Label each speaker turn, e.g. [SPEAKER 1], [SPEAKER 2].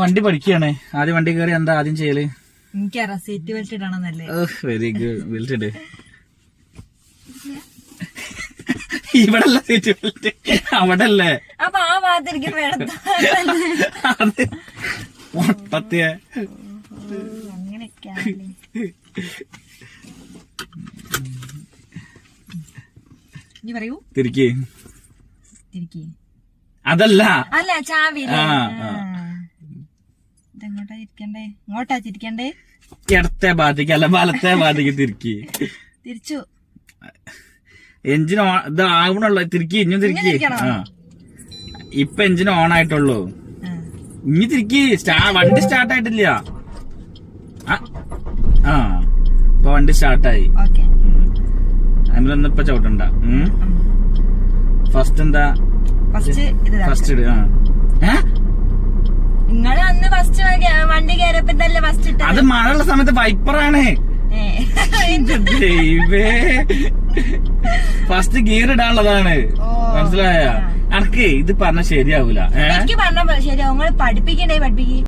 [SPEAKER 1] വണ്ടി പഠിക്കുകയാണ്. ആദ്യം വണ്ടി കയറി എന്താ ആദ്യം ചെയ്യല്?
[SPEAKER 2] എനിക്കറിയാം, സീറ്റ് ബെൽറ്റ് ഇടണമെന്നല്ലേ.
[SPEAKER 1] Very good. ബെൽറ്റ് ഇട്. ഇവിടല്ല സീറ്റ് ബെൽറ്റ്, അവിടെ അല്ലേ?
[SPEAKER 2] അപ്പൊ ആ ഭാഗത്തിരിക്കും
[SPEAKER 1] മൊത്തത്തിയ
[SPEAKER 2] അങ്ങനെയൊക്കെയാണ്. ഇനി പറയൂ.
[SPEAKER 1] തിരിക്ക്.
[SPEAKER 2] അതല്ല ചാവി. ഇതെങ്ങോട്ടാ ഇരിക്കണ്ടേ? ഇങ്ങോട്ടാ തിരിക്കണ്ടേ?
[SPEAKER 1] ഇടത്തെ ഭാഗത്തേക്ക് അല്ല വലത്തെ ഭാഗത്തേക്ക് തിരിക്ക്.
[SPEAKER 2] തിരിച്ചു.
[SPEAKER 1] എഞ്ചിൻ ഇത് ആവണല്ലോ. തിരിക്കി. ഇഞ്ഞും തിരിക്കി. ഇപ്പൊ എഞ്ചിൻ ഓൺ ആയിട്ടുള്ളൂ. ഇനി തിരിക്കി. വണ്ടി സ്റ്റാർട്ട് ആയിട്ടില്ല. ഇപ്പൊ വണ്ടി സ്റ്റാർട്ടായി. അതിലൊന്നും ഇപ്പൊ ചവിട്ടണ്ട. ഫസ്റ്റ് എന്താ? ഫസ്റ്റ് ഇട്.
[SPEAKER 2] നിങ്ങള് അന്ന് ഫസ്റ്റ് വണ്ടി കയറിയപ്പോ ഫസ്റ്റ് ഇട്ടത്.
[SPEAKER 1] അത് മഴയുള്ള സമയത്ത് വൈപ്പറാണ്. First gear ഇടാനുള്ളതാണ്. മനസ്സിലായ? അനക്ക് ഇത് പറഞ്ഞ ശരിയാവൂല.
[SPEAKER 2] എനിക്ക് പറഞ്ഞ ശരിയാവും. നിങ്ങൾ പഠിപ്പിക്കണ്ടേ?